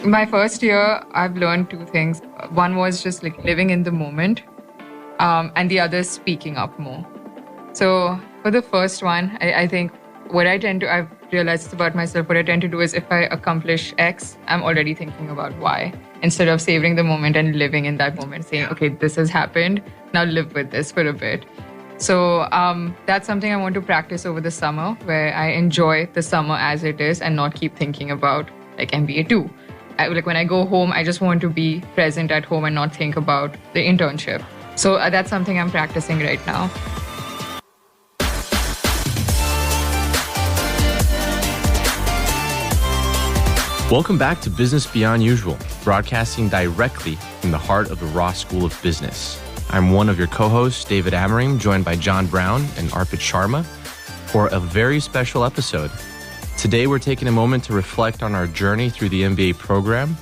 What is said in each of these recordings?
My first year, I've learned two things. One was just like living in the moment, and the other is speaking up more. So for the first one, I think I've realized this about myself, what I tend to do is if I accomplish X, I'm already thinking about Y instead of savoring the moment and living in that moment, saying, okay, this has happened, now live with this for a bit. So that's something I want to practice over the summer, where I enjoy the summer as it is and not keep thinking about like MBA 2. Like when I go home, I just want to be present at home and not think about the internship. So that's something I'm practicing right now. Welcome back to Business Beyond Usual, broadcasting directly from the heart of the Ross School of Business. I'm one of your co-hosts, David Amering, joined by John Brown and Arpit Sharma for a very special episode. Today, we're taking a moment to reflect on our journey through the MBA program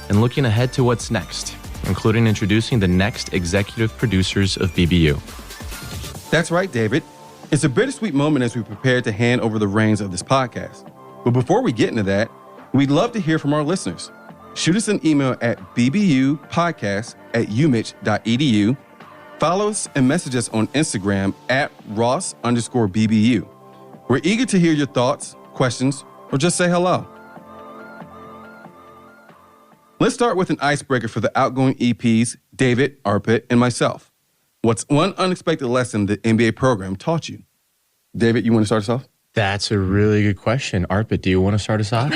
and looking ahead to what's next, including introducing the next executive producers of BBU. That's right, David. It's a bittersweet moment as we prepare to hand over the reins of this podcast. But before we get into that, we'd love to hear from our listeners. Shoot us an email at bbupodcast@umich.edu. Follow us and message us on Instagram at Ross_BBU. We're eager to hear your thoughts, questions, or just say hello. Let's start with an icebreaker for the outgoing EPs, David, Arpit, and myself. What's one unexpected lesson the MBA program taught you? David, you want to start us off? That's a really good question. Arpit, do you want to start us off?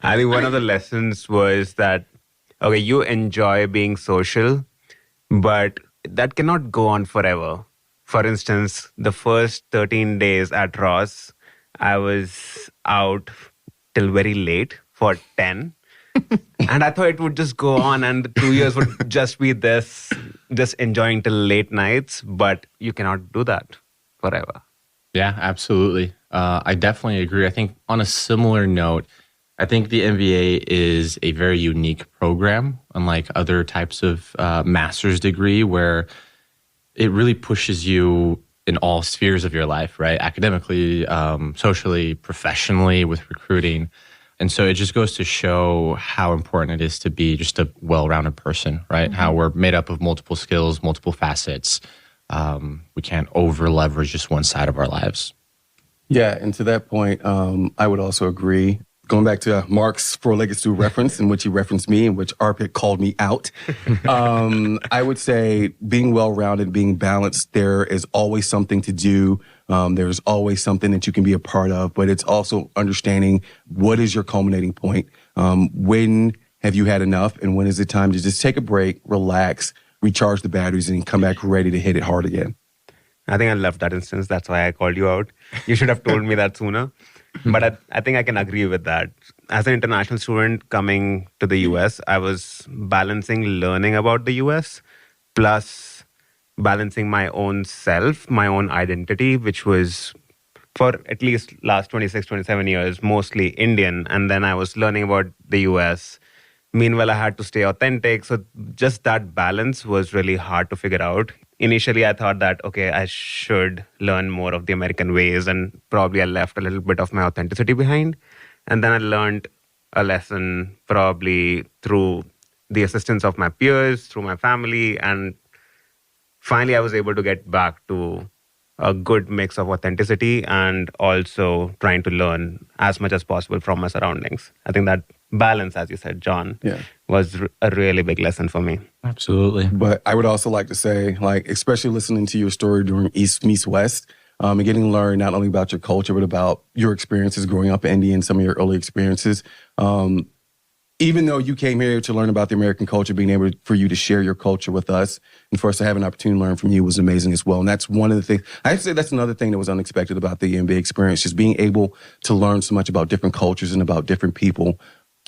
I think one of the lessons was that, okay, you enjoy being social, but that cannot go on forever. For instance, the first 13 days at Ross, I was out till very late for 10. And I thought it would just go on and the 2 years would just be this, just enjoying till late nights, but you cannot do that forever. Yeah, absolutely. I definitely agree. I think on a similar note, I think the MBA is a very unique program, unlike other types of master's degree, where it really pushes you in all spheres of your life, right? Academically, socially, professionally, with recruiting. And so it just goes to show how important it is to be just a well-rounded person, right? Mm-hmm. How we're made up of multiple skills, multiple facets. We can't over-leverage just one side of our lives. Yeah, and to that point, I would also agree. Going back to Mark's four-legged stool reference, in which he referenced me, in which Arpit called me out, I would say being well-rounded, being balanced, there is always something to do. There's always something that you can be a part of, but it's also understanding what is your culminating point. When have you had enough, and when is it time to just take a break, relax, recharge the batteries, and come back ready to hit it hard again? I think I love that instance. That's why I called you out. You should have told me that sooner. But I think I can agree with that. As an international student coming to the US, I was balancing learning about the US plus balancing my own self, my own identity, which was for at least last 26, 27 years, mostly Indian. And then I was learning about the US. Meanwhile, I had to stay authentic. So just that balance was really hard to figure out. Initially, I thought that, okay, I should learn more of the American ways, and probably I left a little bit of my authenticity behind. And then I learned a lesson probably through the assistance of my peers, through my family, and finally I was able to get back to a good mix of authenticity and also trying to learn as much as possible from my surroundings. I think that balance, as you said, John, was a really big lesson for me. Absolutely. But I would also like to say, like, especially listening to your story during East Meets West, and getting to learn not only about your culture, but about your experiences growing up in India and some of your early experiences. Even though you came here to learn about the American culture, being able for you to share your culture with us and for us to have an opportunity to learn from you was amazing as well. And that's one of the things, I'd say that's another thing that was unexpected about the MBA experience, just being able to learn so much about different cultures and about different people,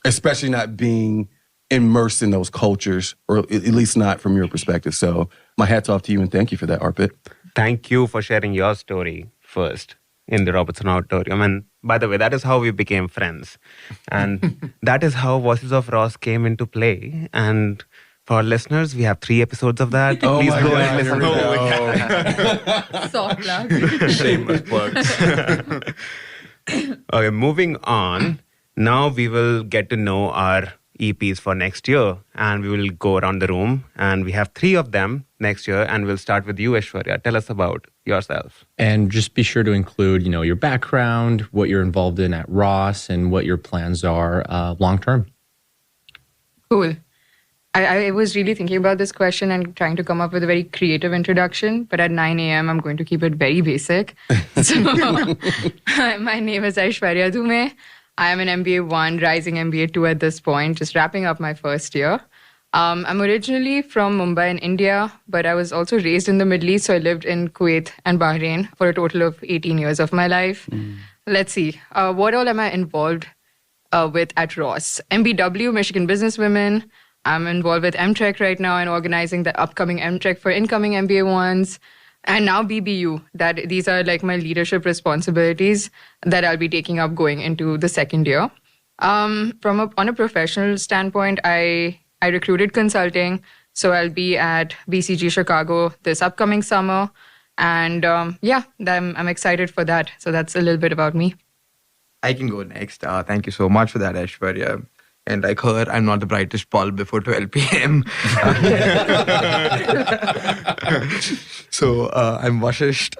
especially not being immersed in those cultures, or at least not from your perspective. So my hat's off to you and thank you for that, Arpit. Thank you for sharing your story first in the Robertson Auditorium. And by the way, that is how we became friends. And that is how Voices of Ross came into play. And for our listeners, we have 3 episodes of that. Please go and listen to Soft plug. Shameless plugs. Okay, moving on. Now we will get to know our EPs for next year, and we will go around the room. And we have 3 of them next year, and we'll start with you, Aishwarya. Tell us about yourself. And just be sure to include, your background, what you're involved in at Ross, and what your plans are long term. Cool. I was really thinking about this question and trying to come up with a very creative introduction, but at 9 a.m., I'm going to keep it very basic. So, my name is Aishwarya Dhume. I am an MBA 1, rising MBA 2 at this point, just wrapping up my first year. I'm originally from Mumbai in India, but I was also raised in the Middle East, so I lived in Kuwait and Bahrain for a total of 18 years of my life. Let's see. What all am I involved with at Ross? MBW, Michigan Businesswomen. I'm involved with MTrek right now and organizing the upcoming MTrek for incoming MBA 1s. And now BBU, these are like my leadership responsibilities that I'll be taking up going into the second year. On a professional standpoint, I recruited consulting, so I'll be at BCG Chicago this upcoming summer. And I'm excited for that. So that's a little bit about me. I can go next. Thank you so much for that, Aishwarya. And like her, I'm not the brightest bulb before 12 p.m. So I'm Vashisht.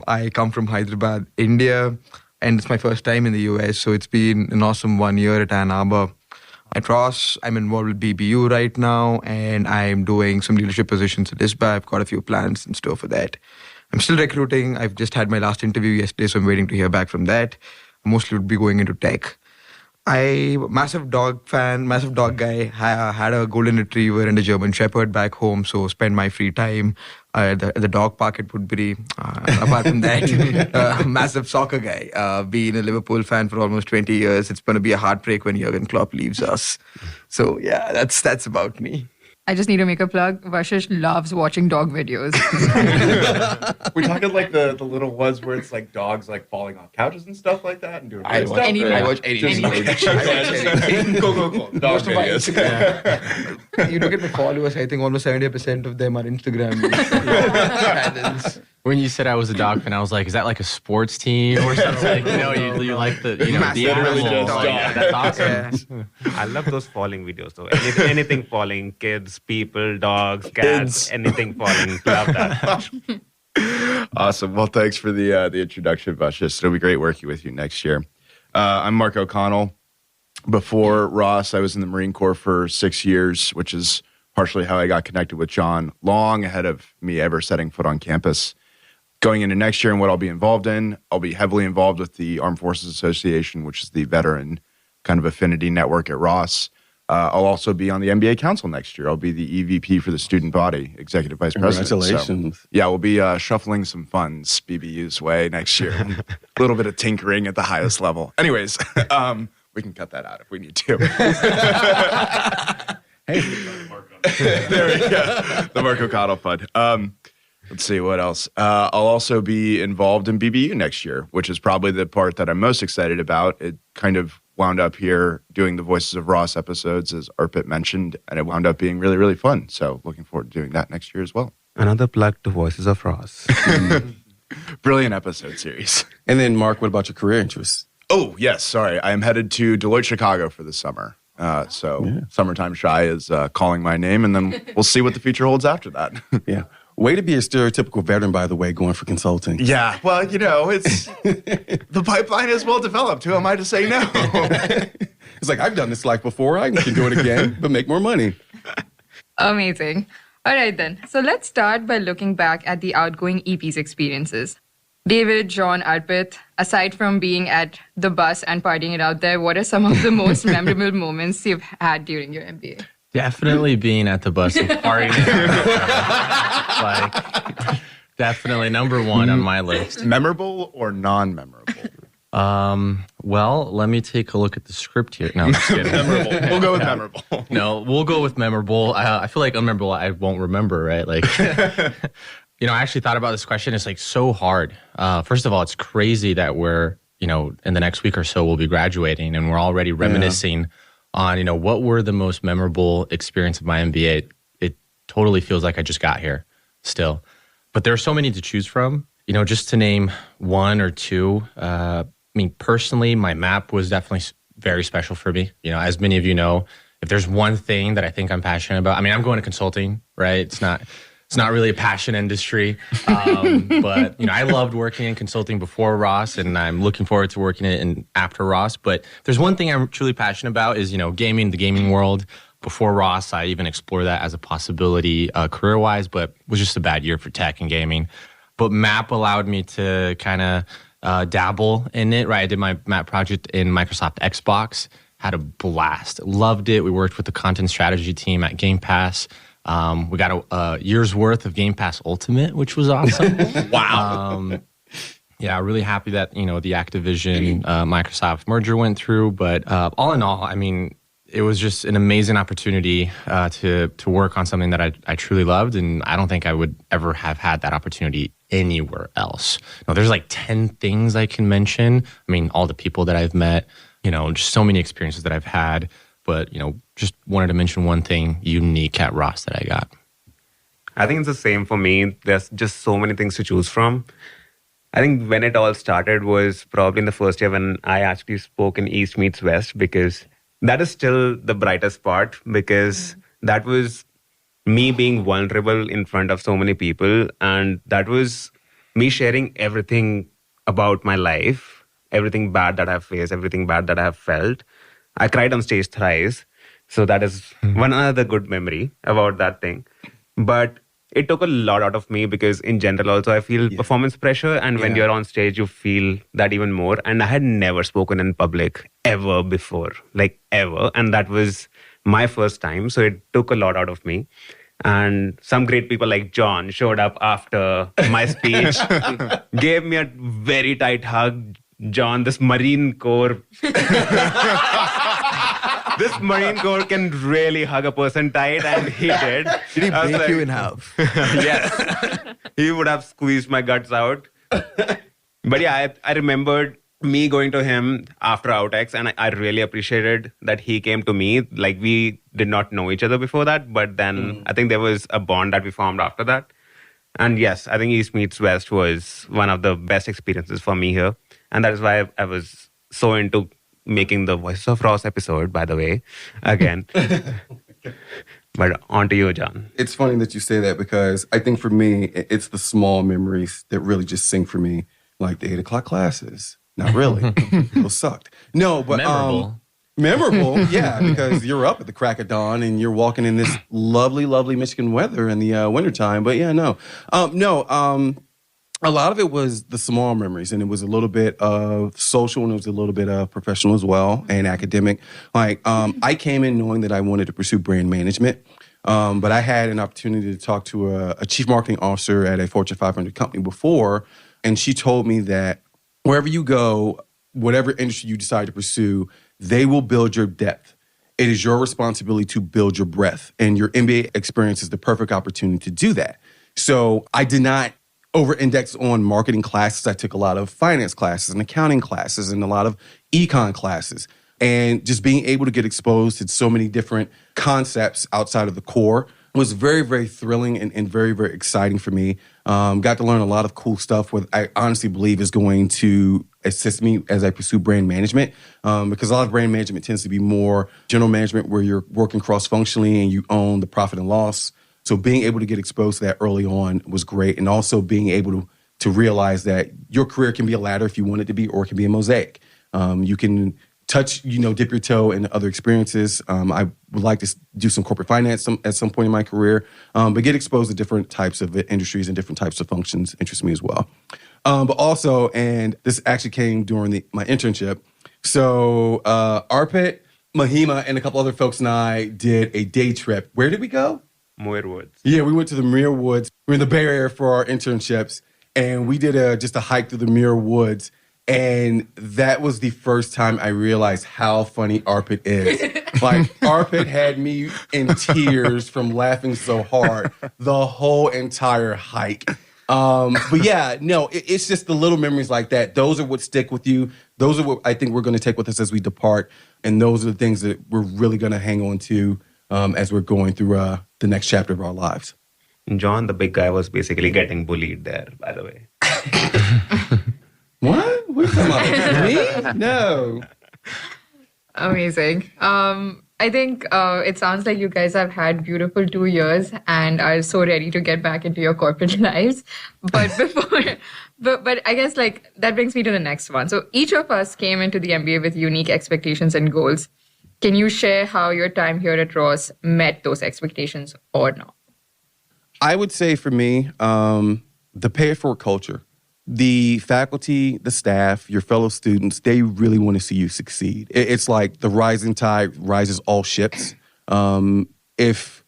I come from Hyderabad, India, and it's my first time in the US. So it's been an awesome 1 year at Ann Arbor. At Ross, I'm involved with BBU right now, and I'm doing some leadership positions at ISBA. I've got a few plans in store for that. I'm still recruiting. I've just had my last interview yesterday, so I'm waiting to hear back from that. Mostly would be going into tech. I'm a massive dog fan, massive dog guy. I had a golden retriever and a German shepherd back home, so spend my free time at the dog park at Woodbury. Apart from that, massive soccer guy. Being a Liverpool fan for almost 20 years, it's going to be a heartbreak when Jurgen Klopp leaves us. So yeah, that's about me. I just need to make a plug. Vashish loves watching dog videos. We're talking like the little ones where it's like dogs like falling off couches and stuff like that and doing weird stuff. I watch anything. Cool. Dog videos. You look at my followers, I think almost 70% of them are Instagram channels. When you said I was a dog fan, I was like, is that like a sports team or something? You like the the animals. Like, that's awesome. Yeah. I love those falling videos though. Anything falling, kids, people, dogs, cats, anything falling. Love that. Awesome. Well, thanks for the introduction, Vashish. It'll be great working with you next year. I'm Mark O'Connell. Before Ross, I was in the Marine Corps for 6 years, which is partially how I got connected with John, long ahead of me ever setting foot on campus. Going into next year and what I'll be involved in, I'll be heavily involved with the Armed Forces Association, which is the veteran kind of affinity network at Ross. I'll also be on the MBA Council next year. I'll be the EVP for the student body, Executive Vice President. Congratulations. So, yeah, we'll be shuffling some funds BBU's way next year. A little bit of tinkering at the highest level. Anyways, we can cut that out if we need to. Hey, there we go. The Mark O'Connell Fund. Let's see, what else? I'll also be involved in BBU next year, which is probably the part that I'm most excited about. It kind of wound up here doing the Voices of Ross episodes, as Arpit mentioned, and it wound up being really, really fun. So looking forward to doing that next year as well. Another plug to Voices of Ross. Brilliant episode series. And then, Mark, what about your career interests? Oh, yes, sorry. I am headed to Deloitte Chicago for the summer. Summertime Shy is calling my name, and then we'll see what the future holds after that. Yeah. Way to be a stereotypical veteran, by the way, going for consulting. Yeah, well, it's the pipeline is well developed. Who am I to say no? It's like, I've done this life before. I can do it again, but make more money. Amazing. All right, then. So let's start by looking back at the outgoing EP's experiences. David, John, Arpit, aside from being at the bus and partying it out there, what are some of the most memorable moments you've had during your MBA? Definitely being at the bus and partying. Like, definitely number one on my list. Memorable or non-memorable? Well, let me take a look at the script here. No, I'm just kidding. Memorable. We'll go with memorable. No, we'll go with memorable. I feel like unmemorable I won't remember, right? Like, I actually thought about this question. It's like so hard. First of all, it's crazy that we're, in the next week or so, we'll be graduating and we're already reminiscing on, what were the most memorable experience of my MBA. It totally feels like I just got here still. But there are so many to choose from. Just to name one or two, mean, personally, my map was definitely very special for me. You know, as many of you know, if there's one thing that I think I'm passionate about, I mean, I'm going to consulting, right? It's not really a passion industry, but you know, I loved working in consulting before Ross, and I'm looking forward to working it in after Ross. But if there's one thing I'm truly passionate about is, you know, gaming, the gaming world. Before Ross, I even explored that as a possibility career-wise, but it was just a bad year for tech and gaming. But MAP allowed me to kind of dabble in it, right? I did my MAP project in Microsoft Xbox, had a blast, loved it. We worked with the content strategy team at Game Pass. We got a year's worth of Game Pass Ultimate, which was awesome. Wow. Yeah, really happy that, you know, the Activision Microsoft merger went through. But all in all, I mean, it was just an amazing opportunity to work on something that I truly loved, and I don't think I would ever have had that opportunity anywhere else. No, there's like 10 things I can mention. I mean, all the people that I've met, you know, just so many experiences that I've had. But, you know, just wanted to mention one thing unique at Ross that I got. I think it's the same for me. There's just so many things to choose from. I think when it all started was probably in the first year when I actually spoke in East meets West, because that is still the brightest part, because that was me being vulnerable in front of so many people. And that was me sharing everything about my life, everything bad that I've faced, everything bad that I've felt. I cried on stage thrice. So that is one other good memory about that thing. But it took a lot out of me, because in general also I feel performance pressure, and when you're on stage you feel that even more. And I had never spoken in public ever before, like ever, and that was my first time, so it took a lot out of me. And some great people like John showed up after my speech, gave me a very tight hug. John, this Marine Corps this Marine Corps can really hug a person tight, and he did. Did he break you in half? Yes. He would have squeezed my guts out. But yeah, I remembered me going to him after Outex, and I really appreciated that he came to me. Like, we did not know each other before that, but then I think there was a bond that we formed after that. And yes, I think East meets West was one of the best experiences for me here. And that is why I was so into making the Voices of Ross episode, by the way, again. But on to you, John. It's funny that you say that, because I think for me, it's the small memories that really just sing for me, like the 8 o'clock classes. Not really. People sucked. No, but memorable, yeah, because you're up at the crack of dawn and you're walking in this lovely, lovely Michigan weather in the wintertime. But yeah, a lot of it was the small memories, and it was a little bit of social, and it was a little bit of professional as well, and academic. Like, I came in knowing that I wanted to pursue brand management, but I had an opportunity to talk to a chief marketing officer at a Fortune 500 company before, and she told me that wherever you go, whatever industry you decide to pursue, they will build your depth. It is your responsibility to build your breadth, and your MBA experience is the perfect opportunity to do that. So I did not over-index on marketing classes. I took a lot of finance classes and accounting classes and a lot of econ classes. And just being able to get exposed to so many different concepts outside of the core was very, very thrilling and very, very exciting for me. Got to learn a lot of cool stuff, what I honestly believe is going to assist me as I pursue brand management, because a lot of brand management tends to be more general management, where you're working cross-functionally and you own the profit and loss. So being able to get exposed to that early on was great. And also being able to realize that your career can be a ladder if you want it to be, or it can be a mosaic. You can touch, dip your toe in other experiences. I would like to do some corporate finance at some point in my career, but get exposed to different types of industries and different types of functions interests me as well. But also, and this actually came during my internship. So Arpit, Mahima, and a couple other folks and I did a day trip. Where did we go? Muir Woods. Yeah, we went to the Muir Woods. We were in the Bay Area for our internships, and we did just a hike through the Muir Woods. And that was the first time I realized how funny Arpit is. Like, Arpit had me in tears from laughing so hard the whole entire hike. But yeah, no, it's just the little memories like that. Those are what stick with you. Those are what I think we're going to take with us as we depart. And those are the things that we're really going to hang on to as we're going through the next chapter of our lives. John, the big guy, was basically getting bullied there, by the way. What? What are you talking about? Me? No. Amazing. I think it sounds like you guys have had beautiful 2 years and are so ready to get back into your corporate lives. But but I guess like that brings me to the next one. So each of us came into the MBA with unique expectations and goals. Can you share how your time here at Ross met those expectations or not? I would say for me, the pay it forward culture. The faculty, the staff, your fellow students, they really want to see you succeed. It's like the rising tide rises all ships. If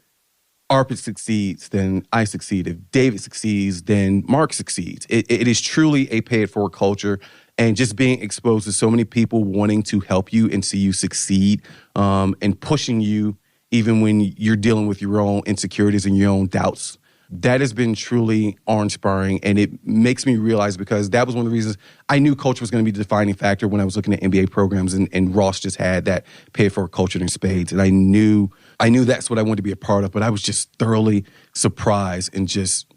Arpit succeeds, then I succeed. If David succeeds, then Mark succeeds. It is truly a pay it forward culture. And just being exposed to so many people wanting to help you and see you succeed and pushing you even when you're dealing with your own insecurities and your own doubts. That has been truly awe-inspiring, and it makes me realize, because that was one of the reasons I knew culture was going to be the defining factor when I was looking at MBA programs, and Ross just had that pay for culture in spades, and I knew that's what I wanted to be a part of, but I was just thoroughly surprised and just,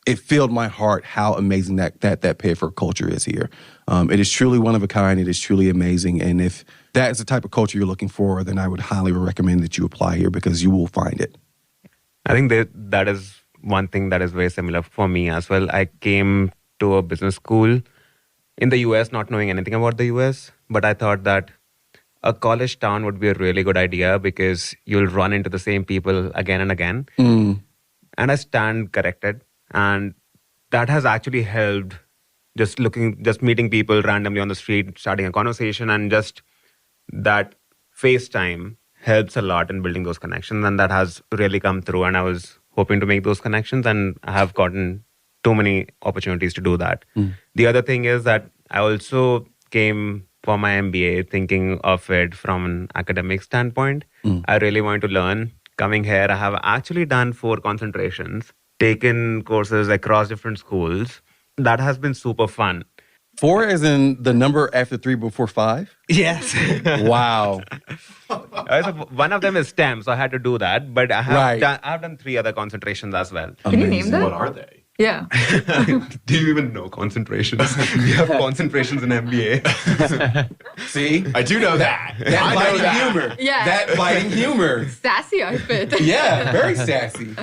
it filled my heart how amazing that pay for culture is here. It is truly one of a kind. It is truly amazing, and if that is the type of culture you're looking for, then I would highly recommend that you apply here because you will find it. I think that is one thing that is very similar for me as well. I came to a business school in the US not knowing anything about the US, but I thought that a college town would be a really good idea because you'll run into the same people again and again. And I stand corrected. And that has actually helped, just meeting people randomly on the street, starting a conversation, and just that FaceTime helps a lot in building those connections. And that has really come through. And I was hoping to make those connections, and I have gotten too many opportunities to do that. The other thing is that I also came for my MBA thinking of it from an academic standpoint. I really wanted to learn. Coming here, I have actually done 4 concentrations, taken courses across different schools. That has been super fun. 4 as in the number after 3 before 5? Yes. Wow. So one of them is STEM, so I had to do that. But I have done 3 other concentrations as well. Can you name them? What are they? Yeah. Do you even know concentrations? We have concentrations in MBA. See? I do know that. That biting humor. Yeah. That biting humor. Sassy outfit. Yeah, very sassy.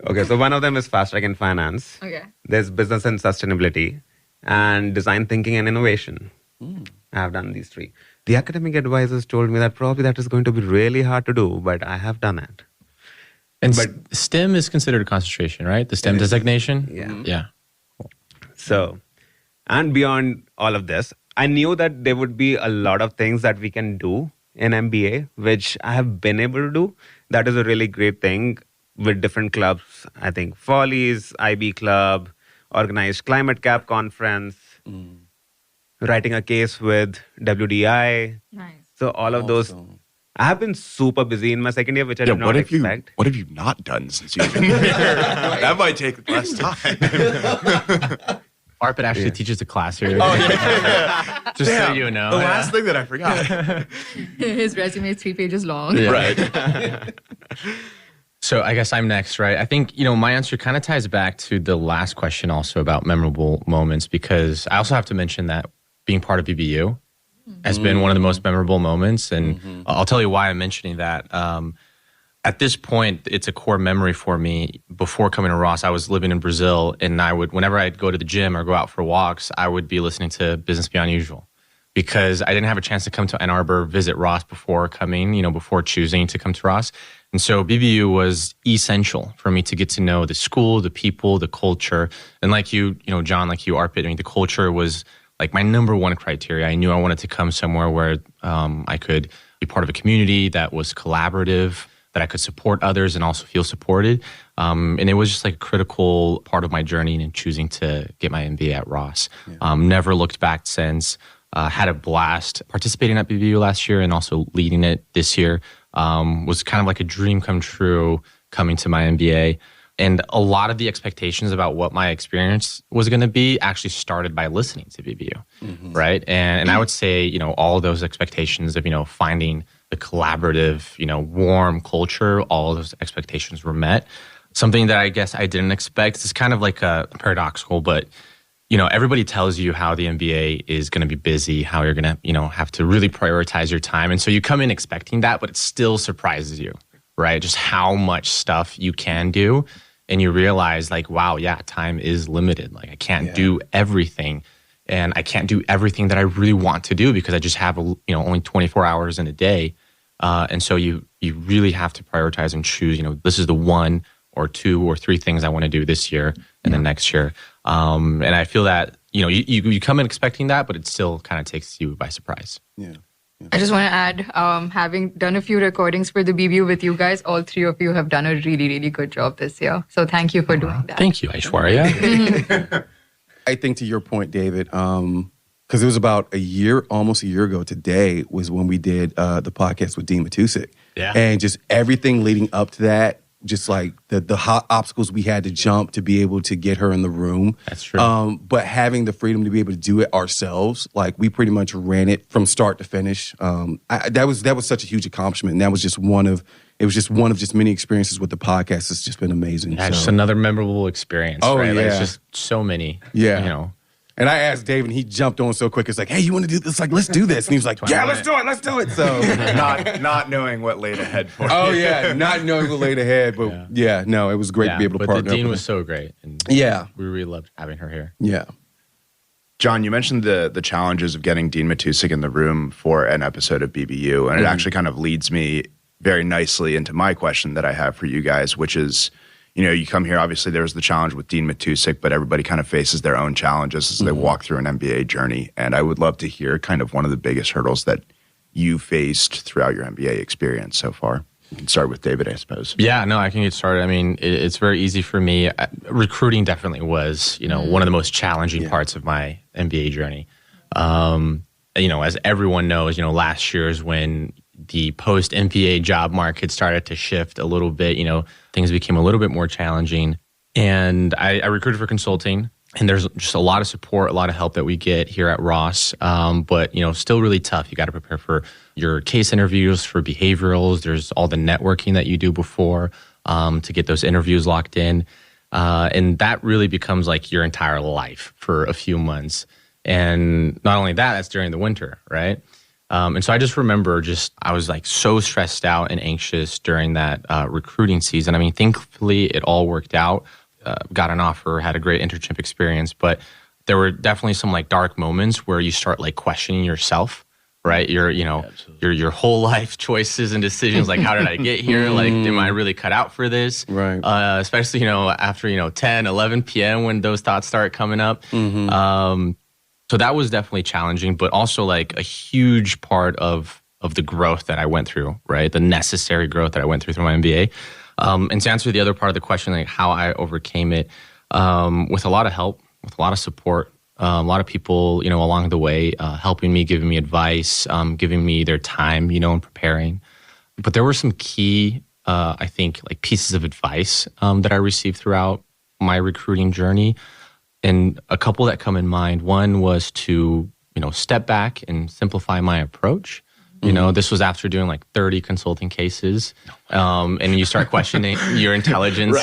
Okay, so one of them is fast track in finance. Okay. There's business and sustainability, and design thinking and innovation. I have done these 3. The academic advisors told me that probably that is going to be really hard to do, but I have done it. But STEM is considered a concentration, right? The STEM designation? Yeah. Yeah. So, and beyond all of this, I knew that there would be a lot of things that we can do in MBA, which I have been able to do. That is a really great thing with different clubs. I think Follies, IB Club, organized Climate Cap Conference, writing a case with WDI. Nice. So all of those. I have been super busy in my second year, which I did not expect. What have you not done since you've been here? That might take less time. Arpit actually teaches a class here. Just so you know. The last thing that I forgot. His resume is 3 pages long. Yeah. Right. So I guess I'm next, right? I think, my answer kind of ties back to the last question also about memorable moments, because I also have to mention that being part of BBU has been one of the most memorable moments. And I'll tell you why I'm mentioning that. At this point, it's a core memory for me. Before coming to Ross, I was living in Brazil, and whenever I'd go to the gym or go out for walks, I would be listening to Business Beyond Usual, because I didn't have a chance to come to Ann Arbor, visit Ross before coming, before choosing to come to Ross. And so BBU was essential for me to get to know the school, the people, the culture. And like you, John, like you, Arpit, the culture was like my number one criteria. I knew I wanted to come somewhere where I could be part of a community that was collaborative, that I could support others and also feel supported. And it was just like a critical part of my journey in choosing to get my MBA at Ross. Never looked back since. Had a blast participating at BBU last year and also leading it this year. Was kind of like a dream come true coming to my MBA. And a lot of the expectations about what my experience was going to be actually started by listening to BBU, right? And I would say, all of those expectations of, finding the collaborative, warm culture, all of those expectations were met. Something that I guess I didn't expect is kind of like a paradoxical, but everybody tells you how the MBA is going to be busy, how you're going to, have to really prioritize your time. And so you come in expecting that, but it still surprises you, right? Just how much stuff you can do. And you realize like, wow, yeah, time is limited. Like I can't do everything. And I can't do everything that I really want to do because I just have, only 24 hours in a day. And so you really have to prioritize and choose, this is the 1 or 2 or 3 things I want to do this year and then next year. And I feel that, you come in expecting that, but it still kind of takes you by surprise. Yeah. I just want to add, having done a few recordings for the BBU with you guys, all 3 of you have done a really, really good job this year. So thank you for doing that. Thank you, Aishwarya. I think to your point, David, because it was about almost a year ago today was when we did the podcast with Dean Matusik. Yeah. And just everything leading up to that, just like the hot obstacles we had to jump to be able to get her in the room. That's true. But having the freedom to be able to do it ourselves, like we pretty much ran it from start to finish. That was such a huge accomplishment. And that was just one of many experiences with the podcast. It's just been amazing. Yeah, just another memorable experience. Oh, right? Like, yeah. it's just so many. Yeah. And I asked Dave, and he jumped on so quick. It's like, hey, you want to do this? Like, let's do this. And he was like, yeah, let's do it. So not knowing what laid ahead for you. Oh yeah, not knowing what laid ahead, but no, it was great to be able to partner. But the Dean up was with so great. And we really loved having her here. Yeah. John, you mentioned the challenges of getting Dean Matusik in the room for an episode of BBU, and it actually kind of leads me very nicely into my question that I have for you guys, which is, you come here, obviously there's the challenge with Dean Matusik, but everybody kind of faces their own challenges as they walk through an MBA journey. And I would love to hear kind of one of the biggest hurdles that you faced throughout your MBA experience so far. You can start with David, I suppose. Yeah, no, I can get started. I mean, it's very easy for me. Recruiting definitely was, one of the most challenging parts of my MBA journey. As everyone knows, last year is when the post-MBA job market started to shift a little bit. Things became a little bit more challenging. And I recruited for consulting. And there's just a lot of support, a lot of help that we get here at Ross. But, still really tough. You got to prepare for your case interviews, for behaviorals. There's all the networking that you do before to get those interviews locked in. And that really becomes like your entire life for a few months. And not only that, that's during the winter, right? And so I just remember I was like so stressed out and anxious during that recruiting season. I mean, thankfully it all worked out. Got an offer, had a great internship experience, but there were definitely some like dark moments where you start like questioning yourself, right? Your whole life choices and decisions. Like, how did I get here? Like, am I really cut out for this? Right. Especially, after, 10, 11 p.m. when those thoughts start coming up. So that was definitely challenging, but also like a huge part of the growth that I went through, right? The necessary growth that I went through my MBA. And to answer the other part of the question, like how I overcame it, with a lot of help, with a lot of support, a lot of people, along the way, helping me, giving me advice, giving me their time, in preparing. But there were some key, I think, like pieces of advice that I received throughout my recruiting journey. And a couple that come in mind. One was to, step back and simplify my approach. This was after doing like 30 consulting cases. And you start questioning your intelligence,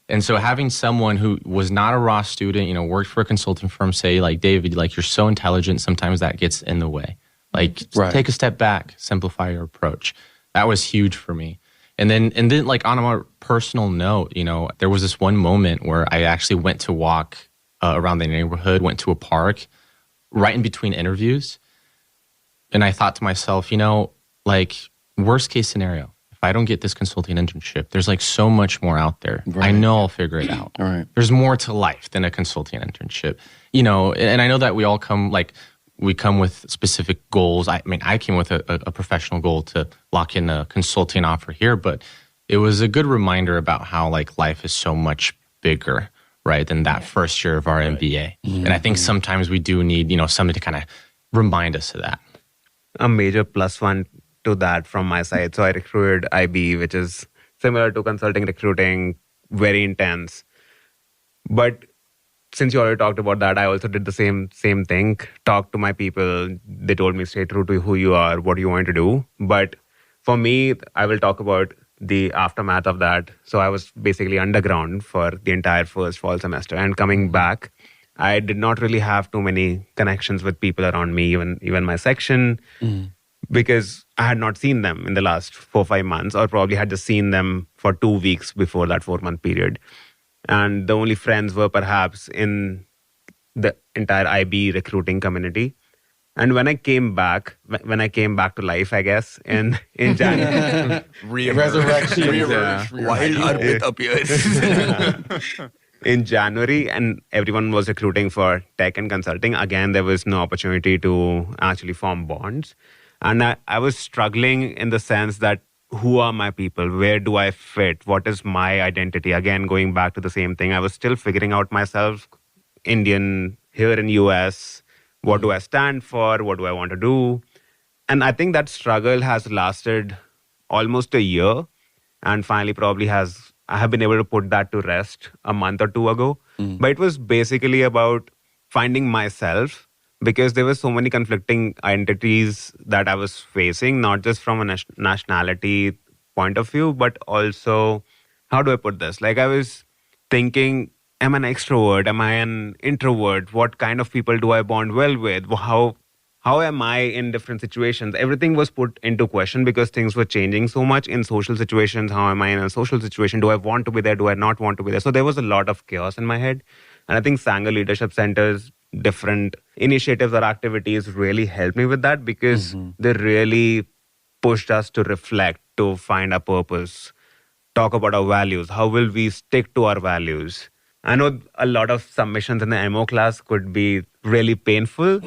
And so having someone who was not a Ross student, worked for a consulting firm, say like, David, like you're so intelligent, sometimes that gets in the way. Like take a step back, simplify your approach. That was huge for me. And then like on a more personal note, there was this one moment where I actually went to walk around the neighborhood, went to a park right in between interviews. And I thought to myself, like worst case scenario, if I don't get this consulting internship, there's like so much more out there. Right. I know I'll figure it out. All right. There's more to life than a consulting internship, and I know that we all come with specific goals. I mean, I came with a professional goal to lock in a consulting offer here, but it was a good reminder about how like life is so much bigger, right, than that first year of our MBA. And I think sometimes we do need, somebody to kind of remind us of that. A major plus one to that from my side. So I recruited IB, which is similar to consulting recruiting, very intense. But since you already talked about that, I also did the same thing. Talked to my people. They told me stay true to who you are, what you want to do. But for me, I will talk about the aftermath of that. So I was basically underground for the entire first fall semester. And coming back, I did not really have too many connections with people around me, even my section, because I had not seen them in the last 4-5 months, or probably had just seen them for 2 weeks before that 4-month period. And the only friends were perhaps in the entire IB recruiting community. And when I came back to life, I guess, in January, Resurrection. Wild Arpit appears. in January, and everyone was recruiting for tech and consulting. Again, there was no opportunity to actually form bonds. And I was struggling in the sense that who are my people? Where do I fit? What is my identity? Again, going back to the same thing, I was still figuring out myself, Indian, here in US. What do I stand for? What do I want to do? And I think that struggle has lasted almost a year, and finally I have been able to put that to rest a month or two ago. But it was basically about finding myself, because there were so many conflicting identities that I was facing, not just from a nationality point of view, but also, how do I put this? Like, I was thinking, am I an extrovert? Am I an introvert? What kind of people do I bond well with? How am I in different situations? Everything was put into question because things were changing so much in social situations. How am I in a social situation? Do I want to be there? Do I not want to be there? So there was a lot of chaos in my head. And I think Sanger Leadership Center's different initiatives or activities really helped me with that, because they really pushed us to reflect, to find our purpose, talk about our values. How will we stick to our values? I know a lot of submissions in the MO class could be really painful,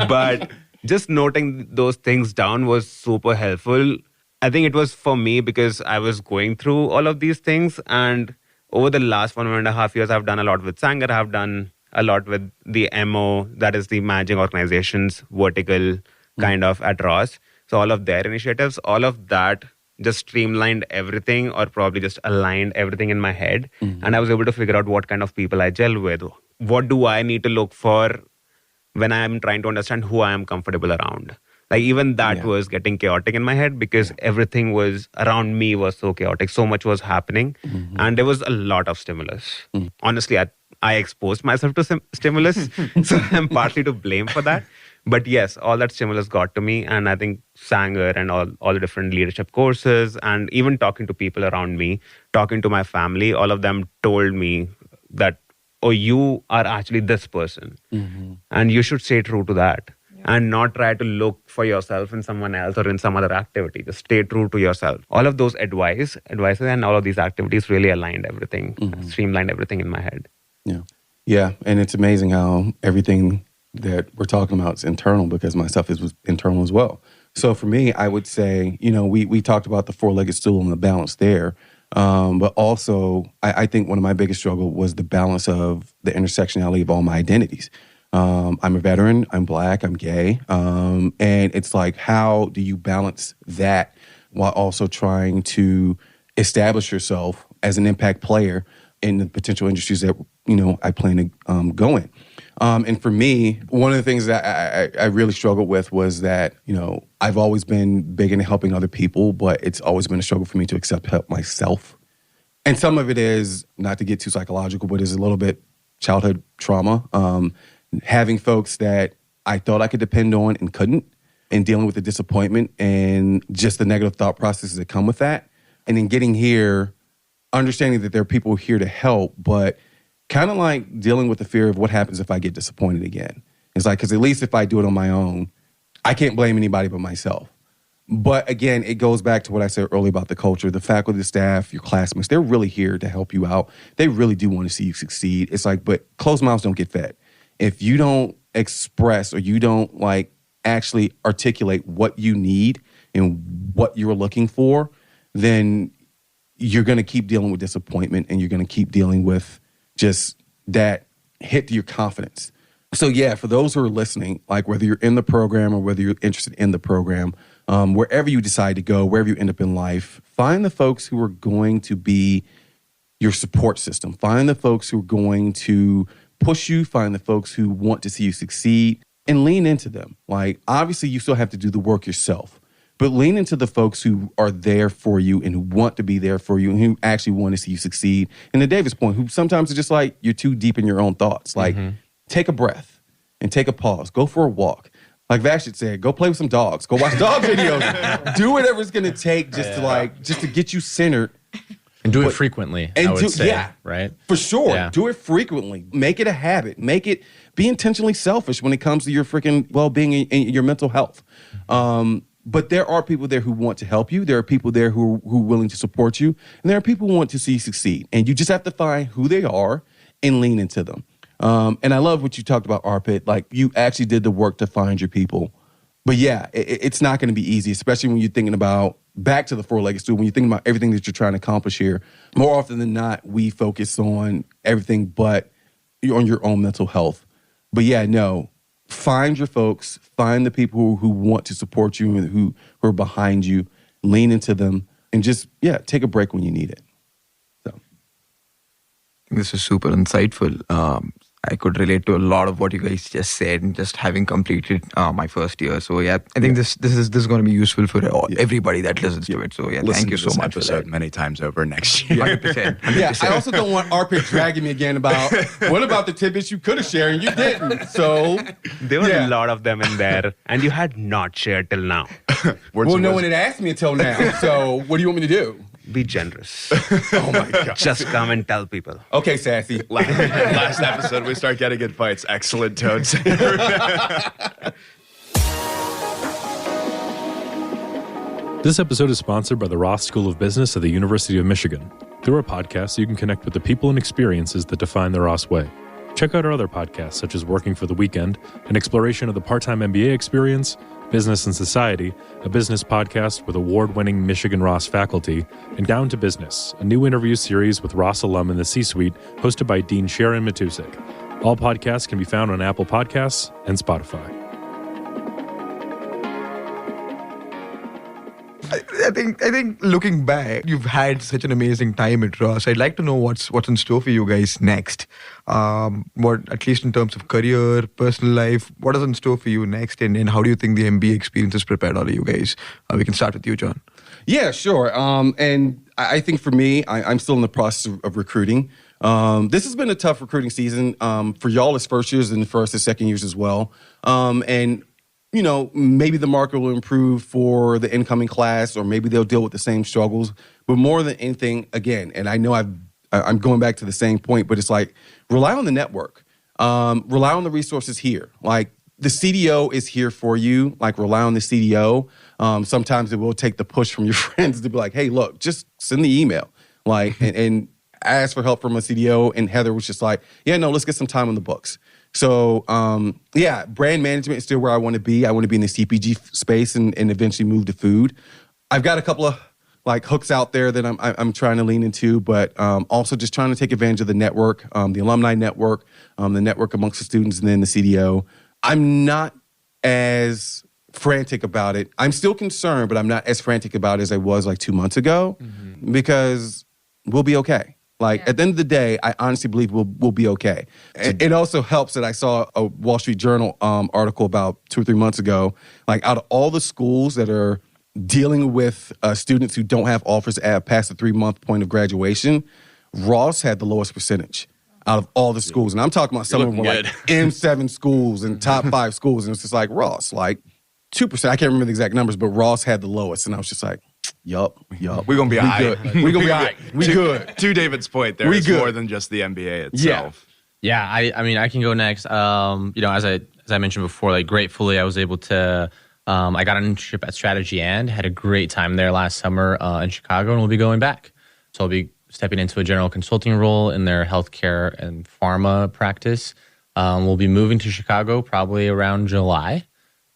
but just noting those things down was super helpful. I think it was for me because I was going through all of these things, and over the last 1.5 years, I've done a lot with Sanger. I've done a lot with the MO, that is the Managing Organizations vertical kind of at Ross. So all of their initiatives, all of that just streamlined everything, or probably just aligned everything in my head. And I was able to figure out what kind of people I gel with. What do I need to look for when I am trying to understand who I am comfortable around? Like, even that was getting chaotic in my head, because everything was around me was so chaotic. So much was happening. And there was a lot of stimulus. Honestly, I exposed myself to stimulus. So I'm partly to blame for that. But yes, all that stimulus got to me. And I think Sanger and all the different leadership courses, and even talking to people around me, talking to my family, all of them told me that, oh, you are actually this person. And you should stay true to that. And not try to look for yourself in someone else or in some other activity. Just stay true to yourself. All of those advices and all of these activities really aligned everything, streamlined everything in my head. Yeah. And it's amazing how everything that we're talking about is internal, because my stuff was internal as well. So for me, I would say, we talked about the four-legged stool and the balance there. But also, I think one of my biggest struggles was the balance of the intersectionality of all my identities. I'm a veteran, I'm Black, I'm gay. And it's like, how do you balance that while also trying to establish yourself as an impact player in the potential industries that, I plan to go in? And for me, one of the things that I really struggled with was that, I've always been big into helping other people, but it's always been a struggle for me to accept help myself. And some of it is, not to get too psychological, but is a little bit childhood trauma. Having folks that I thought I could depend on and couldn't, and dealing with the disappointment and just the negative thought processes that come with that. And then getting here, understanding that there are people here to help, but kind of like dealing with the fear of what happens if I get disappointed again. It's like, because at least if I do it on my own, I can't blame anybody but myself. But again, it goes back to what I said earlier about the culture. The faculty, the staff, your classmates, they're really here to help you out. They really do want to see you succeed. It's like, but closed mouths don't get fed. If you don't express, or you don't actually articulate what you need and what you're looking for, then you're going to keep dealing with disappointment, and you're going to keep dealing with just that hit to your confidence. So yeah, for those who are listening, whether you're in the program or whether you're interested in the program, wherever you decide to go, wherever you end up in life, find the folks who are going to be your support system. Find the folks who are going to push you, find the folks who want to see you succeed, and lean into them. Obviously, you still have to do the work yourself, but lean into the folks who are there for you and who want to be there for you and who actually want to see you succeed. And to David's point, who sometimes are just like, you're too deep in your own thoughts. Like, take a breath and take a pause. Go for a walk. Like Vashit said, go play with some dogs. Go watch dog videos. Do whatever it's going to take just to get you centered. And do it frequently, I would say, right? For sure. Yeah. Do it frequently. Make it a habit. Be intentionally selfish when it comes to your freaking well-being and your mental health. But there are people there who want to help you. There are people there who are willing to support you. And there are people who want to see you succeed. And you just have to find who they are and lean into them. And I love what you talked about, Arpit. Like, you actually did the work to find your people. But yeah, it's not going to be easy, especially when you're thinking about, back to the four-legged stool, when you're thinking about everything that you're trying to accomplish here. More often than not, we focus on everything but on your own mental health. But yeah, no, find your folks, find the people who want to support you and who are behind you, lean into them, and just, take a break when you need it. So, this is super insightful. I could relate to a lot of what you guys just said, and just having completed my first year. So I think this is going to be useful for everybody that listens to it. So thank you so much for that. Many times over next year. 100%. Yeah, I also don't want Arpit dragging me again about what about the tidbits you could have shared and you didn't. So there were a lot of them in there, and you had not shared till now. Well, no one had asked me until now. So what do you want me to do? Be generous. Oh my God. Just come and tell people. Okay, Sassy. Last episode, we start getting in fights. Excellent tones. This episode is sponsored by the Ross School of Business at the University of Michigan. Through our podcast, you can connect with the people and experiences that define the Ross way. Check out our other podcasts, such as Working for the Weekend, an exploration of the part-time MBA experience, Business and Society, a business podcast with award-winning Michigan Ross faculty, and Down to Business, a new interview series with Ross alum in the C-suite, hosted by Dean Sharon Matusik. All podcasts can be found on Apple Podcasts and Spotify. I think looking back, you've had such an amazing time at Ross. I'd like to know what's in store for you guys next. What, at least in terms of career, personal life, what is in store for you next, and how do you think the MBA experience has prepared all of you guys? We can start with you, John. Yeah, sure. And I think for me, I'm still in the process of recruiting. This has been a tough recruiting season for y'all as first years and first and second years as well. And maybe the market will improve for the incoming class, or maybe they'll deal with the same struggles. But more than anything, again, and I know I'm going back to the same point, but it's like, rely on the network. Rely on the resources here. Like, the CDO is here for you. Like, rely on the CDO. Sometimes it will take the push from your friends to be like, hey, look, just send the email. Like, and ask for help from a CDO. And Heather was just like, let's get some time on the books. So, brand management is still where I want to be. I want to be in the CPG space and eventually move to food. I've got a couple of hooks out there that I'm trying to lean into, but also just trying to take advantage of the network, the alumni network, the network amongst the students, and then the CDO. I'm not as frantic about it. I'm still concerned, but I'm not as frantic about it as I was 2 months ago, because we'll be okay. At the end of the day, I honestly believe we'll be okay. It also helps that I saw a Wall Street Journal article about 2 or 3 months ago. Out of all the schools that are dealing with students who don't have offers past the 3-month point of graduation, Ross had the lowest percentage out of all the schools. And I'm talking about some of them were M7 schools and top 5 schools. And it's just like, Ross, 2%. I can't remember the exact numbers, but Ross had the lowest. And I was just like, Yup. We're going to be all right. We're going to be all right. We good. To David's point, there is more than just the MBA itself. Yeah, I mean, I can go next. As I mentioned before, gratefully, I was able to, I got an internship at Strategy and had a great time there last summer in Chicago, and we'll be going back. So I'll be stepping into a general consulting role in their healthcare and pharma practice. We'll be moving to Chicago probably around July.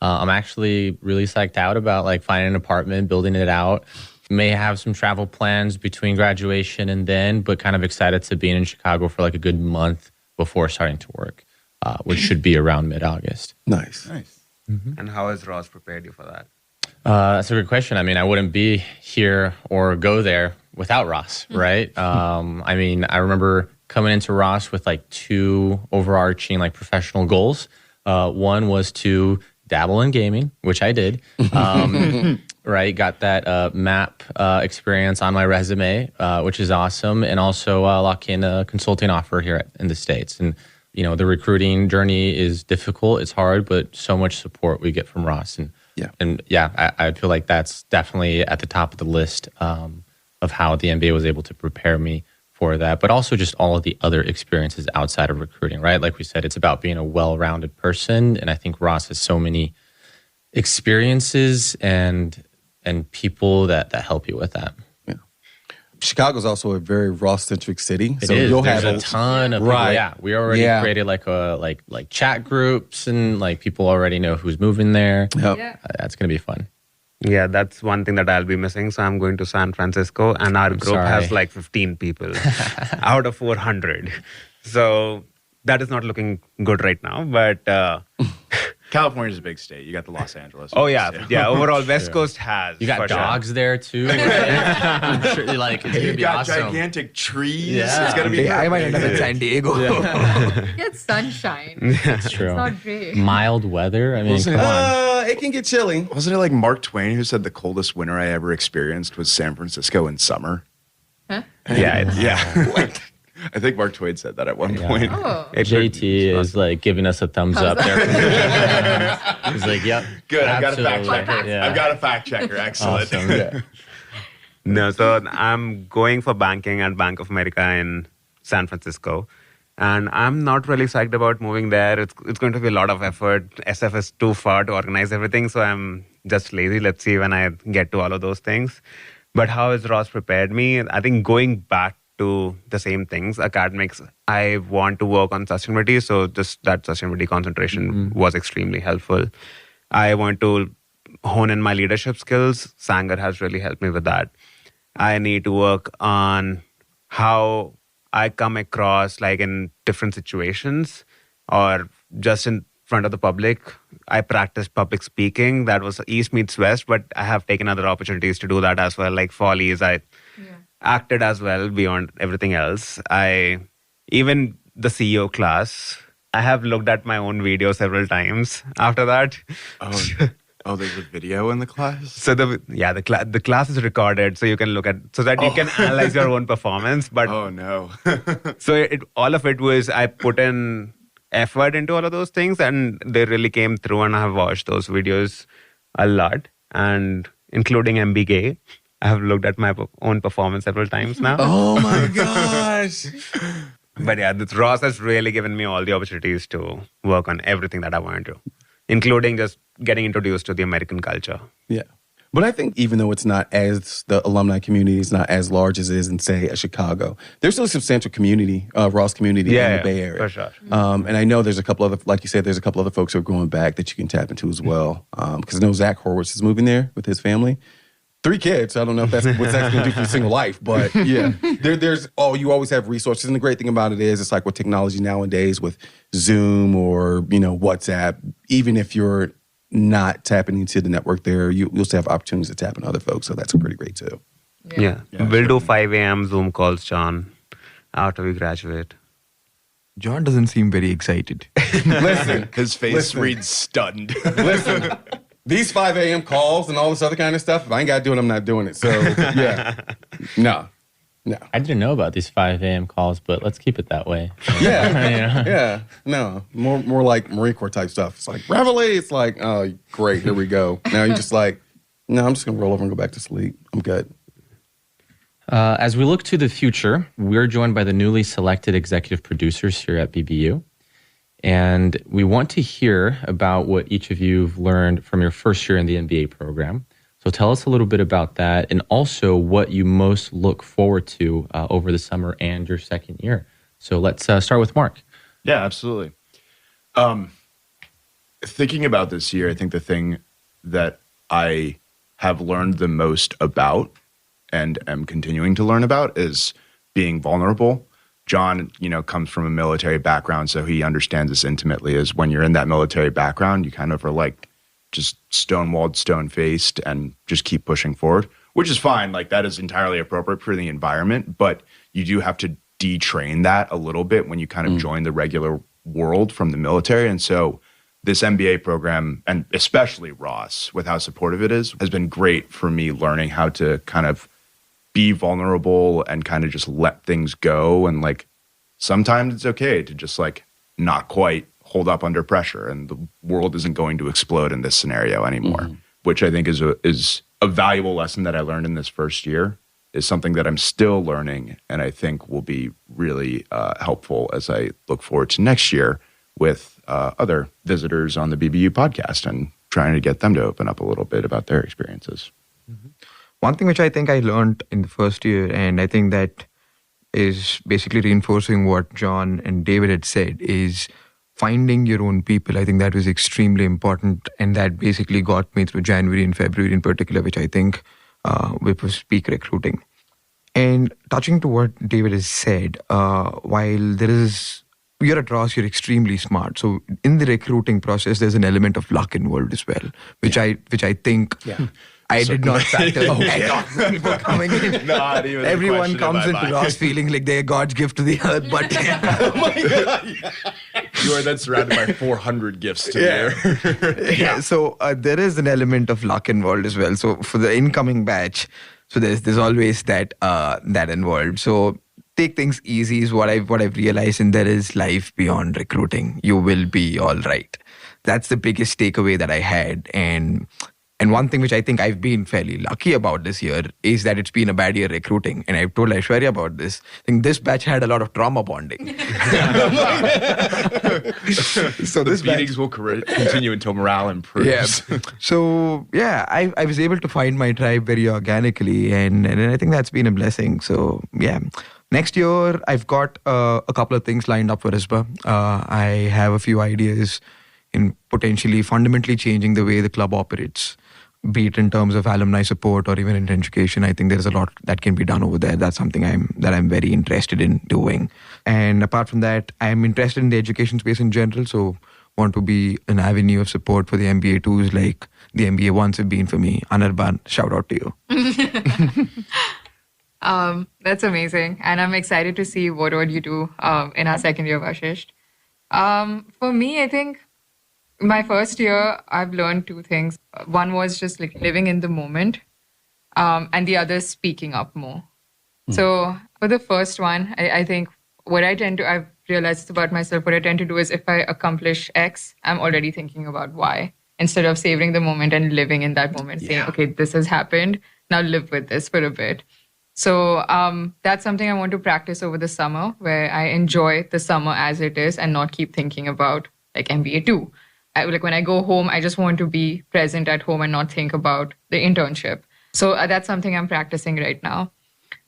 I'm actually really psyched out about finding an apartment, building it out. May have some travel plans between graduation and then, but kind of excited to be in Chicago for a good month before starting to work, which should be around mid-August. Nice. Mm-hmm. And how has Ross prepared you for that? That's a good question. I mean, I wouldn't be here or go there without Ross, right? I mean, I remember coming into Ross with 2 overarching professional goals. One was to dabble in gaming, which I did. right? Got that map experience on my resume, which is awesome. And also lock in a consulting offer here in the States. And, the recruiting journey is difficult. It's hard, but so much support we get from Ross. And I feel like that's definitely at the top of the list of how the MBA was able to prepare me for that, but also just all of the other experiences outside of recruiting, right? Like we said, it's about being a well-rounded person. And I think Ross has so many experiences and people that help you with that. Yeah. Chicago's also a very Ross-centric city. It is. You'll There's have a ton of people. Right. Yeah. We already created like chat groups and like people already know who's moving there. Yep. Yeah. That's going to be fun. Yeah, that's one thing that I'll be missing. So I'm going to San Francisco, and our group has like 15 people out of 400. So that is not looking good right now. But California's a big state. You got the Los Angeles. oh yeah. Overall, West Coast has. You got for sure. dogs there too. I'm sure, it's going to You be got awesome. gigantic trees. Yeah. It's gonna be. I might end up in San Diego. Get sunshine. That's true. It's not great. Mild weather. I mean, come on. It can get chilly. Wasn't it like Mark Twain who said the coldest winter I ever experienced was San Francisco in summer? Huh? Yeah. I think Mark Twain said that at one point. Oh. JT is like giving us a thumbs up there. He's like, yep. Good. I've got a fact absolutely. checker. Yeah. I've got a fact checker. Excellent. Awesome. Yeah. No, so I'm going for banking at Bank of America in San Francisco. And I'm not really psyched about moving there. It's going to be a lot of effort. SF is too far to organize everything, so I'm just lazy. Let's see when I get to all of those things. But how has Ross prepared me? I think going back to the same things, academics, I want to work on sustainability. So just that sustainability concentration was extremely helpful. I want to hone in my leadership skills. Sanger has really helped me with that. I need to work on how I come across like in different situations or just in front of the public. I practiced public speaking. That was East meets West, but I have taken other opportunities to do that as well. Like Follies, I acted as well beyond everything else. Even the CEO class, I have looked at my own video several times after that. Oh, there's a video in the class? So the class is recorded, so you can look at, so that you can analyze your own performance. But Oh, no. so all of it was, I put in effort into all of those things, and they really came through, and I have watched those videos a lot, and including MB Gay. I have looked at my own performance several times now. Oh my gosh. But yeah, this Ross has really given me all the opportunities to work on everything that I wanted to, including just getting introduced to the American culture. Yeah. But I think even though it's not as, the alumni community is not as large as it is in, say, a Chicago, there's still a substantial community, Ross community in the Bay Area. For sure. And I know there's a couple other, like you said, there's a couple other folks who are going back that you can tap into as well. Because I know Zach Horowitz is moving there with his family. 3 kids. I don't know if that's what Zach's going to do for a single life, but yeah, you always have resources. And the great thing about it is it's like with technology nowadays with Zoom or, WhatsApp, even if you're not tapping into the network there, you'll still have opportunities to tap into other folks. So that's pretty great too. Yeah. We'll do 5 a.m. Zoom calls, John, after we graduate. John doesn't seem very excited. Listen, His face reads stunned. listen. These 5 a.m. calls and all this other kind of stuff, if I ain't got to do it, I'm not doing it. So, yeah. No. I didn't know about these 5 a.m. calls, but let's keep it that way. Yeah. Yeah. No. More like Marine Corps type stuff. It's like, reveille. It's like, oh, great. Here we go. Now you're just like, no, I'm just going to roll over and go back to sleep. I'm good. As we look to the future, we're joined by the newly selected executive producers here at BBU. And we want to hear about what each of you have learned from your first year in the MBA program. So tell us a little bit about that and also what you most look forward to over the summer and your second year. So let's start with Mark. Yeah, absolutely. Thinking about this year, I think the thing that I have learned the most about and am continuing to learn about is being vulnerable. John, comes from a military background, so he understands this intimately, is when you're in that military background, you kind of are like just stonewalled, stone-faced, and just keep pushing forward, which is fine. Like, that is entirely appropriate for the environment, but you do have to detrain that a little bit when you kind of join the regular world from the military. And so this MBA program, and especially Ross, with how supportive it is, has been great for me learning how to kind of be vulnerable and kind of just let things go. And like, sometimes it's okay to just like not quite hold up under pressure, and the world isn't going to explode in this scenario anymore, which I think is a valuable lesson that I learned in this first year, is something that I'm still learning, and I think will be really helpful as I look forward to next year with other visitors on the BBU podcast and trying to get them to open up a little bit about their experiences. One thing which I think I learned in the first year, and I think that is basically reinforcing what John and David had said, is finding your own people. I think that was extremely important, and that basically got me through January and February in particular, which I think which was peak recruiting. And touching to what David has said, while you're at Ross, you're extremely smart. So in the recruiting process, there's an element of luck involved as well, which I think I did not factor at all. People coming in. Not even Everyone comes into Ross feeling like they're God's gift to the earth, but oh my God. You are then surrounded by 400 gifts to bear. So there is an element of luck involved as well. So for the incoming batch, so there's always that involved. So take things easy is what I've realized, and there is life beyond recruiting. You will be all right. That's the biggest takeaway that I had. And one thing which I think I've been fairly lucky about this year is that it's been a bad year recruiting. And I've told Aishwarya about this. I think this batch had a lot of trauma bonding. So the beatings will continue until morale improves. Yeah. So yeah, I was able to find my tribe very organically, and I think that's been a blessing. So yeah. Next year, I've got a couple of things lined up for ISBA. I have a few ideas in potentially fundamentally changing the way the club operates, be it in terms of alumni support or even in education. I think there's a lot that can be done over there. That's something I'm very interested in doing. And apart from that, I'm interested in the education space in general. So want to be an avenue of support for the MBA 2s like the MBA 1s have been for me. Anirban, shout out to you. That's amazing. And I'm excited to see what you do in our second year, Vashisht. For me, I think my first year, I've learned two things. One was just like living in the moment, and the other is speaking up more. So for the first one, I think I've realized about myself, what I tend to do is if I accomplish X, I'm already thinking about Y, instead of savoring the moment and living in that moment, saying, okay, this has happened, now live with this for a bit. So that's something I want to practice over the summer, where I enjoy the summer as it is and not keep thinking about like MBA 2. Like when I go home, I just want to be present at home and not think about the internship. So that's something I'm practicing right now.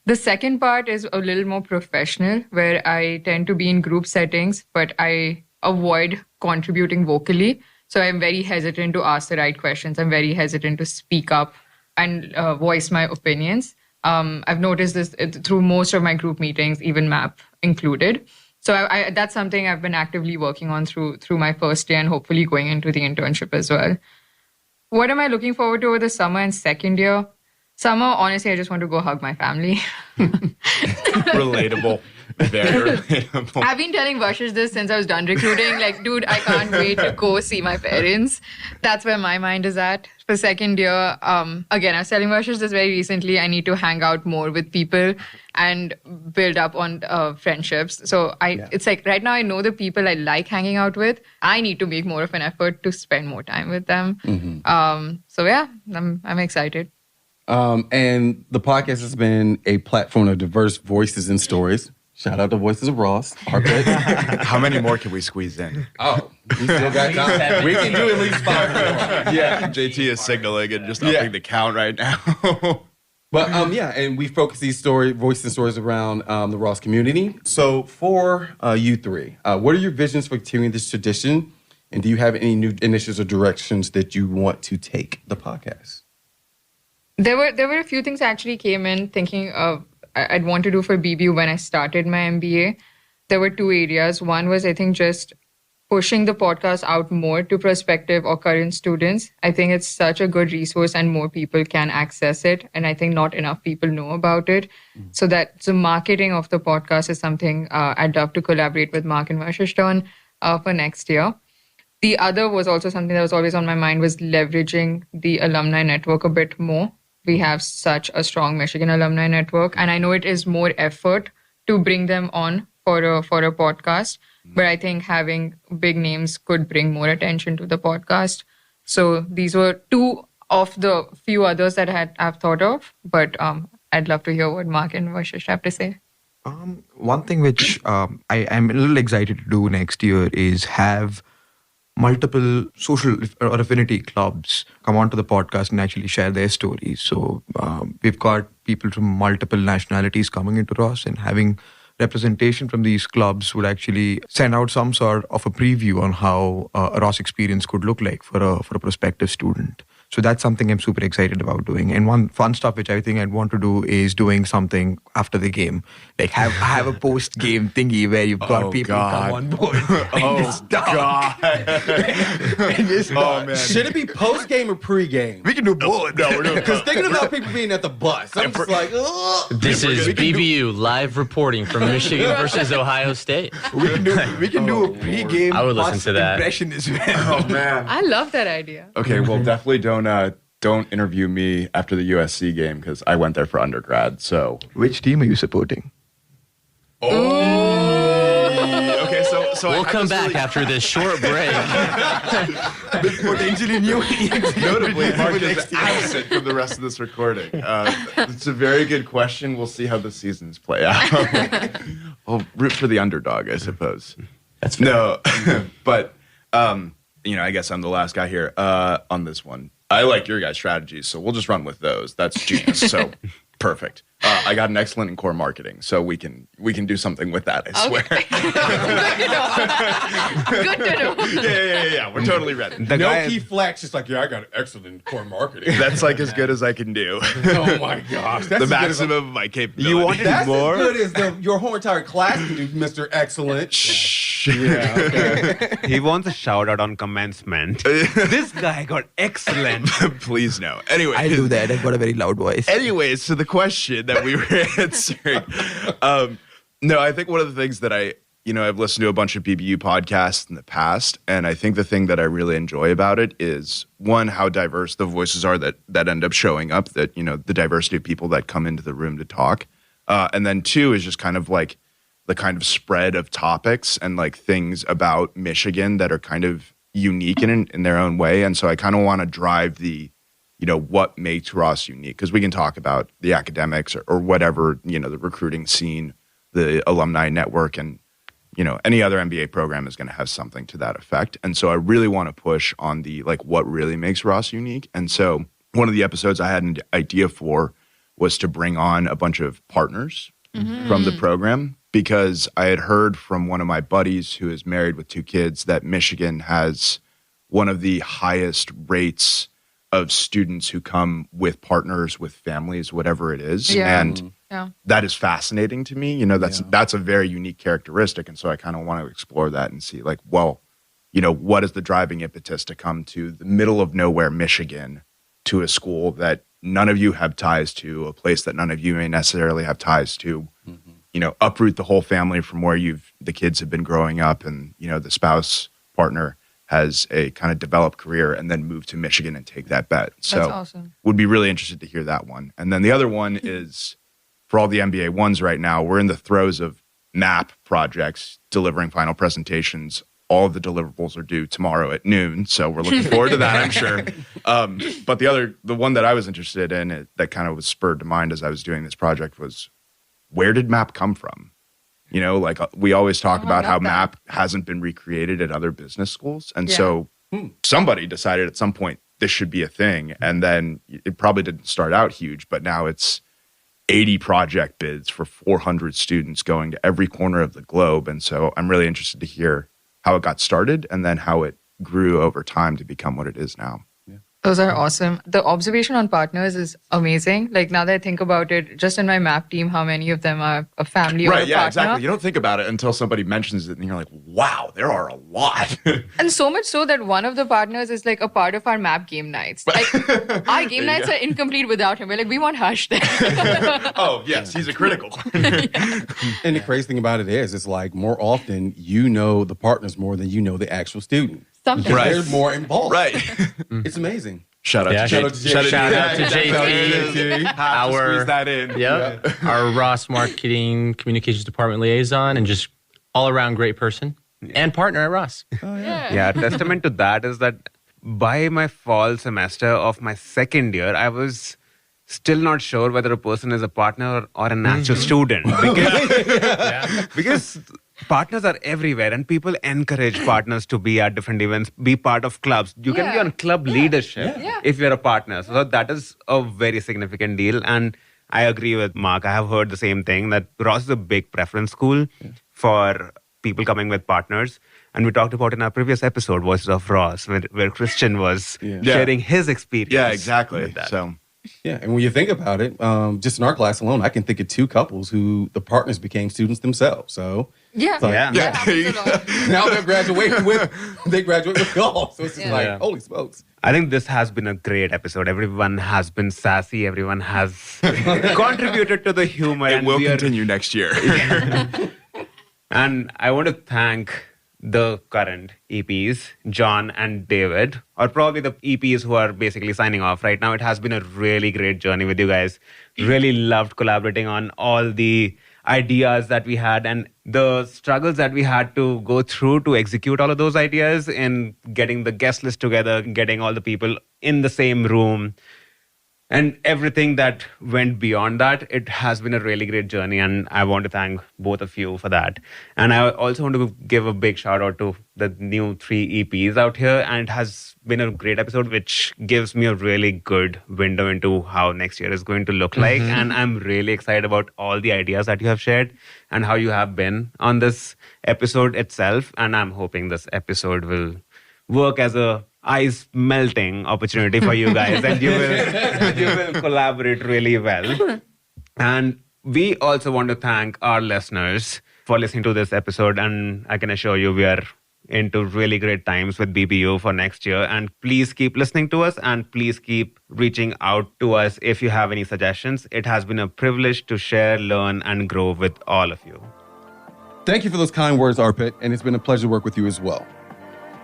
The second part is a little more professional, where I tend to be in group settings, but I avoid contributing vocally. So I'm very hesitant to ask the right questions. I'm very hesitant to speak up and voice my opinions. I've noticed this through most of my group meetings, even MAP included. So that's something I've been actively working on through my first year and hopefully going into the internship as well. What am I looking forward to over the summer and second year? Summer, honestly, I just want to go hug my family. Relatable. Very relatable. I've been telling Vashish this since I was done recruiting. Like, dude, I can't wait to go see my parents. That's where my mind is at. For second year, again, I was telling Vashish this very recently. I need to hang out more with people and build up on friendships. So it's like right now I know the people I like hanging out with. I need to make more of an effort to spend more time with them. So yeah, I'm excited. And the podcast has been a platform of diverse voices and stories. Shout out to Voices of Ross. How many more can we squeeze in? Oh, we still got time. We can do at least 5 more. Yeah, JT is signaling and just upping the count right now. But and we focus these voices and stories around the Ross community. So for you three, what are your visions for continuing this tradition? And do you have any new initiatives or directions that you want to take the podcast? There were a few things I actually came in thinking of I'd want to do for BBU when I started my MBA. There were 2 areas. One was, I think, just pushing the podcast out more to prospective or current students. I think it's such a good resource and more people can access it. And I think not enough people know about it. So that the marketing of the podcast is something I'd love to collaborate with Mark and Vashisht on for next year. The other was also something that was always on my mind was leveraging the alumni network a bit more. We have such a strong Michigan alumni network, and I know it is more effort to bring them on for a podcast, but I think having big names could bring more attention to the podcast. So these were two of the few others that I've thought of, but I'd love to hear what Mark and Vashish have to say. One thing which I'm a little excited to do next year is have multiple social or affinity clubs come onto the podcast and actually share their stories. So we've got people from multiple nationalities coming into Ross, and having representation from these clubs would actually send out some sort of a preview on how a Ross experience could look like for a prospective student. So that's something I'm super excited about doing. And one fun stuff which I think I'd want to do is doing something after the game. Like have a post-game thingy where you've got people come on board. God. Man. Should it be post-game or pre-game? We can do both. No, we're doing Because thinking about people being at the bus, I'm just like, ugh. This is BBU live reporting from Michigan versus Ohio State. We can do a pre-game I would listen to that. impression as well. Oh man. I love that idea. Okay, well, definitely don't interview me after the USC game because I went there for undergrad. So Which team are you supporting? okay, so We'll come back after this short break. Potentially new. Notably, Mark is absent from the rest of this recording. It's a very good question. We'll see how the seasons play out. I'll root for the underdog, I suppose. That's fair. No, but I guess I'm the last guy here on this one. I like your guys' strategies, so we'll just run with those. That's genius. So perfect. I got an excellent in core marketing, so we can do something with that. I swear. Good to know. Yeah. We're totally ready. No key flex. It's like, I got an excellent core marketing. That's like as good as I can do. Oh my gosh. That's The as good as maximum of my capability. You wanted That's more? as good as your whole entire class can do, Mr. Excellent. Shh. Yeah, okay. He wants a shout out on commencement. This guy got excellent. Please no. Anyway, I'll do that. I've got a very loud voice. Anyways, so the question that we were answering. No, I think one of the things that I've listened to a bunch of BBU podcasts in the past, and I think the thing that I really enjoy about it is, one, how diverse the voices are that end up showing up, that, the diversity of people that come into the room to talk. And then two is just kind of like the kind of spread of topics and like things about Michigan that are kind of unique in their own way. And so I kind of want to drive the, what makes Ross unique, because we can talk about the academics or whatever, the recruiting scene, the alumni network, and, any other MBA program is going to have something to that effect. And so I really want to push on the, like, what really makes Ross unique. And so one of the episodes I had an idea for was to bring on a bunch of partners from the program, because I had heard from one of my buddies who is married with 2 kids that Michigan has one of the highest rates of students who come with partners, with families, whatever it is. Yeah. And that is fascinating to me. That's a very unique characteristic. And so I kind of want to explore that and see, like, well, what is the driving impetus to come to the middle of nowhere, Michigan, to a school that none of you have ties to, a place that none of you may necessarily have ties to, uproot the whole family from where the kids have been growing up, and, the spouse partner has a kind of developed career, and then move to Michigan and take that bet. So That's awesome. Would be really interested to hear that one. And then the other one is for all the MBA ones right now, we're in the throes of MAP projects, delivering final presentations. All of the deliverables are due tomorrow at noon. So we're looking forward to that, I'm sure. But the one that I was interested in that kind of was spurred to mind as I was doing this project was, where did MAP come from? We always talk about how MAP hasn't been recreated at other business schools. And so somebody decided at some point this should be a thing. And then it probably didn't start out huge, but now it's 80 project bids for 400 students going to every corner of the globe. And so I'm really interested to hear how it got started and then how it grew over time to become what it is now. Those are awesome. The observation on partners is amazing. Like, now that I think about it, just in my MAP team, how many of them are a family or a partner. Right, yeah, exactly. You don't think about it until somebody mentions it and you're like, wow, there are a lot. And so much so that one of the partners is like a part of our MAP game nights. Like, our game nights are incomplete without him. We're like, we want Hush there. Oh, yes, he's a critical. And the crazy thing about it is, it's like more often you know the partners more than you know the actual students. Sometimes. Right. They're more involved. Right. It's amazing. Shout out Yeah, to shout out to JT, Have to squeeze that in. Yep. Our Ross Marketing Communications Department liaison, and just all around great person and partner at Ross. Yeah, testament to that is that by my fall semester of my second year, I was still not sure whether a person is a partner or an actual student. Because partners are everywhere and people encourage partners to be at different events, be part of clubs. You can be on club leadership if you're a partner. So that is a very significant deal. And I agree with Mark. I have heard the same thing, that Ross is a big preference school for people coming with partners. And we talked about in our previous episode, Voices of Ross, where Christian was sharing his experience. Yeah, exactly. So. Yeah, and when you think about it, just in our class alone, I can think of 2 couples who the partners became students themselves. So Yeah. That happens a lot. Now they graduate with y'all. So it's just like, holy smokes. I think this has been a great episode. Everyone has been sassy. Everyone has contributed to the humor. It will continue next year. And I want to thank the current EPs, John and David, or probably the EPs who are basically signing off right now. It has been a really great journey with you guys. Really loved collaborating on all the ideas that we had and the struggles that we had to go through to execute all of those ideas, and getting the guest list together, getting all the people in the same room, and everything that went beyond that. It has been a really great journey, and I want to thank both of you for that. And I also want to give a big shout out to the new 3 EPs out here. And it has been a great episode, which gives me a really good window into how next year is going to look like. And I'm really excited about all the ideas that you have shared and how you have been on this episode itself. And I'm hoping this episode will work as a ice melting opportunity for you guys, and you will collaborate really well. And we also want to thank our listeners for listening to this episode, and I can assure you we are into really great times with BBU for next year. And please keep listening to us, and please keep reaching out to us if you have any suggestions. It has been a privilege to share, learn, and grow with all of you. Thank you for those kind words, Arpit, and it's been a pleasure to work with you as well.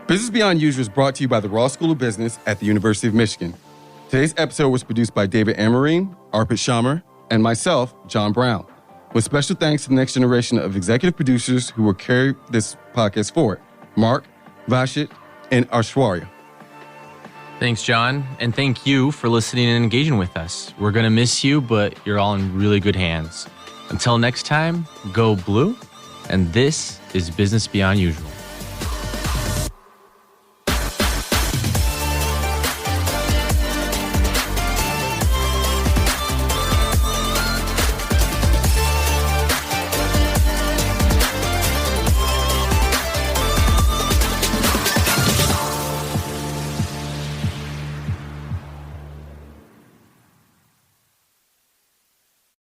Business Beyond Usual is brought to you by the Ross School of Business at the University of Michigan. Today's episode was produced by David Amarine, Arpit Shamar, and myself, John Brown, with special thanks to the next generation of executive producers who will carry this podcast forward: Mark, Vashit, and Ashwarya. Thanks, John. And thank you for listening and engaging with us. We're going to miss you, but you're all in really good hands. Until next time, go blue. And this is Business Beyond Usual.